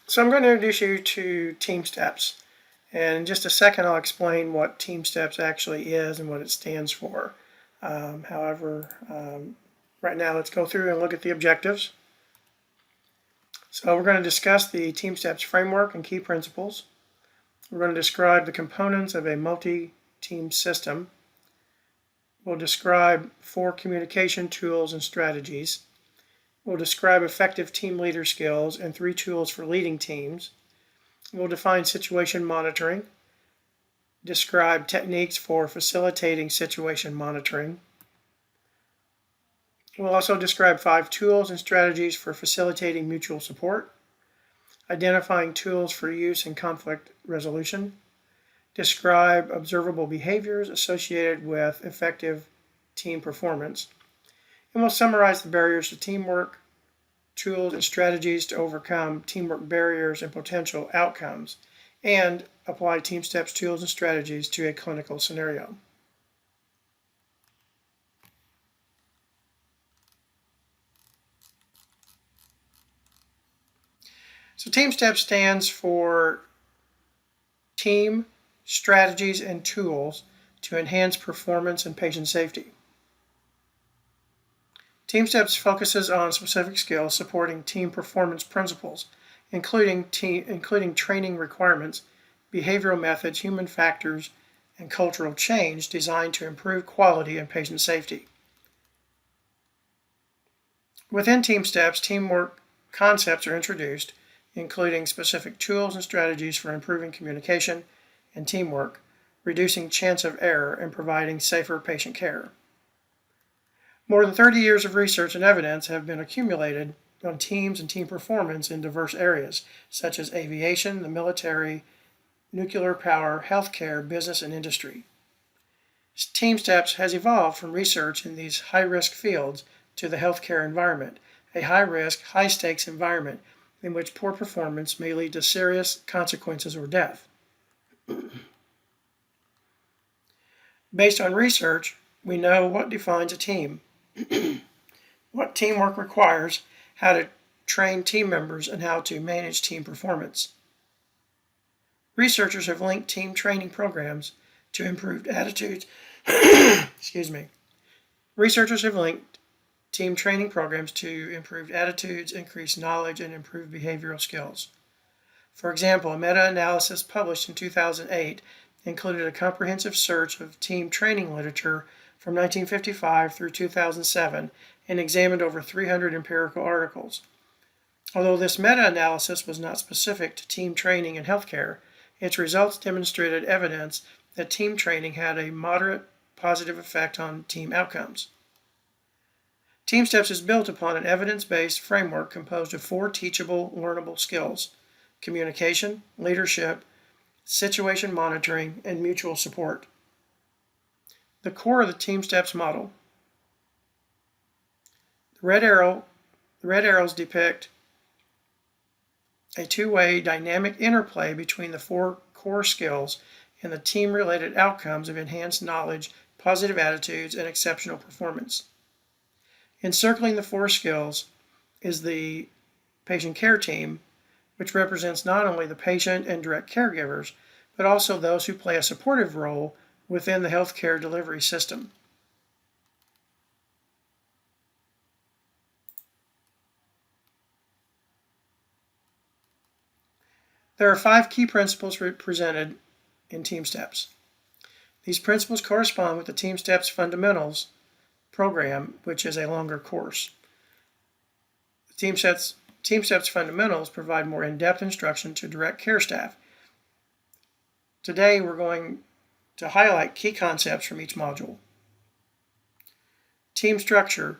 So I'm going to introduce you to TeamSTEPPS, and in just a second I'll explain what TeamSTEPPS actually is and what it stands for. Right now let's go through and look at the objectives. So we're going to discuss the TeamSTEPPS framework and key principles. We're going to describe the components of a multi-team system. We'll describe 4 communication tools and strategies. We'll describe effective team leader skills and 3 tools for leading teams. We'll define situation monitoring, describe techniques for facilitating situation monitoring. We'll also describe 5 tools and strategies for facilitating mutual support, identifying tools for use in conflict resolution, describe observable behaviors associated with effective team performance, and we'll summarize the barriers to teamwork, tools and strategies to overcome teamwork barriers and potential outcomes, and apply TeamSTEPPS tools and strategies to a clinical scenario. So TeamSTEPPS stands for Team, Strategies, and Tools to Enhance Performance and Patient Safety. TeamSTEPPS focuses on specific skills supporting team performance principles, including training requirements, behavioral methods, human factors, and cultural change designed to improve quality and patient safety. Within TeamSTEPPS, teamwork concepts are introduced, including specific tools and strategies for improving communication and teamwork, reducing chance of error, and providing safer patient care. More than 30 years of research and evidence have been accumulated on teams and team performance in diverse areas, such as aviation, the military, nuclear power, healthcare, business, and industry. TeamSTEPPS has evolved from research in these high-risk fields to the healthcare environment, a high-risk, high-stakes environment in which poor performance may lead to serious consequences or death. Based on research, we know what defines a team, what teamwork requires, how to train team members, and how to manage team performance. Researchers have linked team training programs to improved attitudes. Researchers have linked team training programs to improved attitudes, increased knowledge, and improved behavioral skills. For example, a meta-analysis published in 2008 included a comprehensive search of team training literature from 1955 through 2007 and examined over 300 empirical articles. Although this meta-analysis was not specific to team training in healthcare, its results demonstrated evidence that team training had a moderate positive effect on team outcomes. TeamSTEPPS is built upon an evidence-based framework composed of 4 teachable, learnable skills: communication, leadership, situation monitoring, and mutual support. The core of the TeamSTEPPS model. The red arrows depict a two-way dynamic interplay between the 4 core skills and the team-related outcomes of enhanced knowledge, positive attitudes, and exceptional performance. Encircling the 4 skills is the patient care team, which represents not only the patient and direct caregivers, but also those who play a supportive role within the healthcare delivery system. There are 5 key principles presented in TeamSTEPPS. These principles correspond with the TeamSTEPPS Fundamentals program, which is a longer course. TeamSTEPPS Fundamentals provide more in-depth instruction to direct care staff. Today, we're going to highlight key concepts from each module. Team structure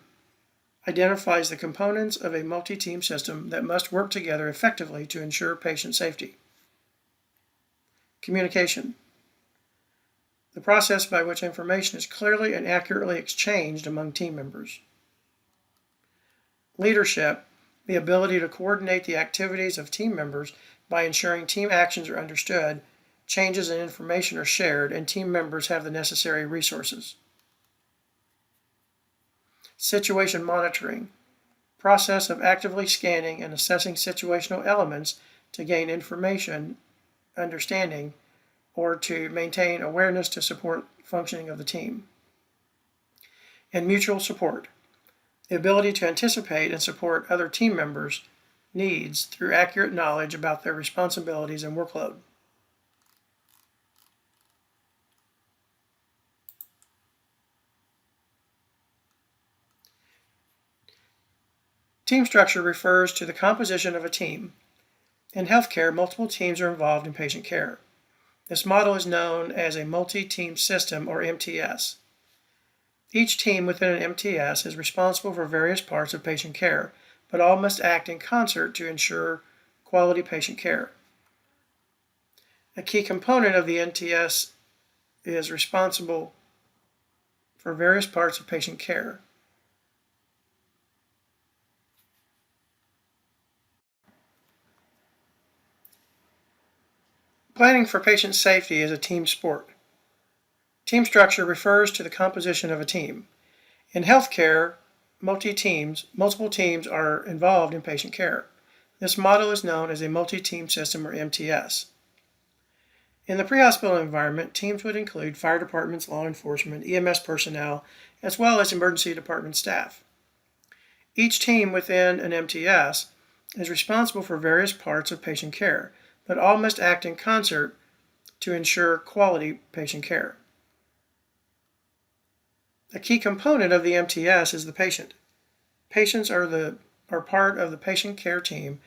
identifies the components of a multi-team system that must work together effectively to ensure patient safety. Communication, the process by which information is clearly and accurately exchanged among team members. Leadership, the ability to coordinate the activities of team members by ensuring team actions are understood, changes in information are shared, and team members have the necessary resources. Situation monitoring, process of actively scanning and assessing situational elements to gain information, understanding, or to maintain awareness to support functioning of the team. And mutual support, the ability to anticipate and support other team members' needs through accurate knowledge about their responsibilities and workload. Team structure refers to the composition of a team. In healthcare, multiple teams are involved in patient care. This model is known as a multi-team system, or MTS. Each team within an MTS is responsible for various parts of patient care, but all must act in concert to ensure quality patient care. A key component of the MTS is responsible for various parts of patient care. Planning for patient safety is a team sport. Team structure refers to the composition of a team. In healthcare, multiple teams are involved in patient care. This model is known as a multi-team system, or MTS. In the pre-hospital environment, teams would include fire departments, law enforcement, EMS personnel, as well as emergency department staff. Each team within an MTS is responsible for various parts of patient care, but all must act in concert to ensure quality patient care. A key component of the MTS is the patient. Patients are part of the patient care team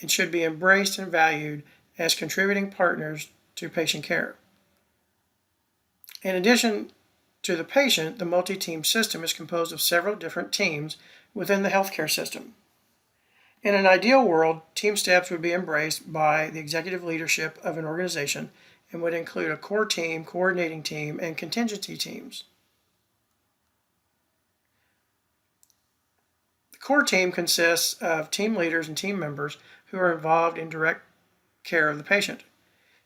and should be embraced and valued as contributing partners to patient care. In addition to the patient, the multi-team system is composed of several different teams within the healthcare system. In an ideal world, TeamSTEPPS would be embraced by the executive leadership of an organization and would include a core team, coordinating team, and contingency teams. The core team consists of team leaders and team members who are involved in direct care of the patient.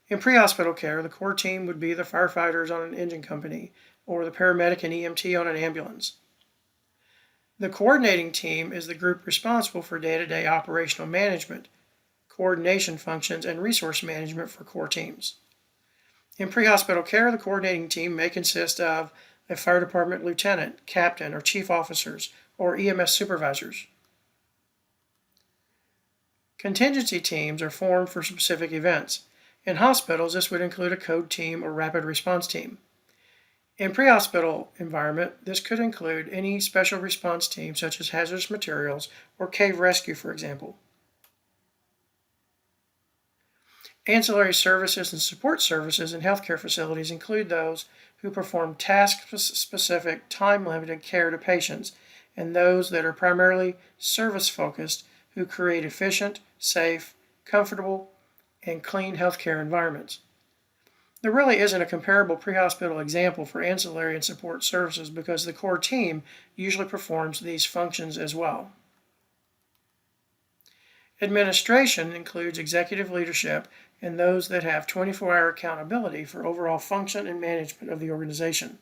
In pre-hospital care, the core team would be the firefighters on an engine company or the paramedic and EMT on an ambulance. The coordinating team is the group responsible for day-to-day operational management, coordination functions, and resource management for core teams. In pre-hospital care, the coordinating team may consist of a fire department lieutenant, captain, or chief officers, or EMS supervisors. Contingency teams are formed for specific events. In hospitals, this would include a code team or rapid response team. In pre-hospital environment, this could include any special response team such as hazardous materials or cave rescue, for example. Ancillary services and support services in healthcare facilities include those who perform task-specific, time-limited care to patients and those that are primarily service-focused who create efficient, safe, comfortable, and clean healthcare environments. There really isn't a comparable pre-hospital example for ancillary and support services because the core team usually performs these functions as well. Administration includes executive leadership and those that have 24-hour accountability for overall function and management of the organization.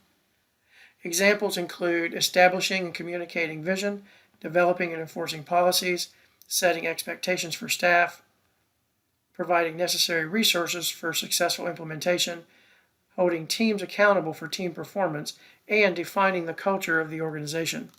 Examples include establishing and communicating vision, developing and enforcing policies, setting expectations for staff, providing necessary resources for successful implementation, holding teams accountable for team performance, and defining the culture of the organization.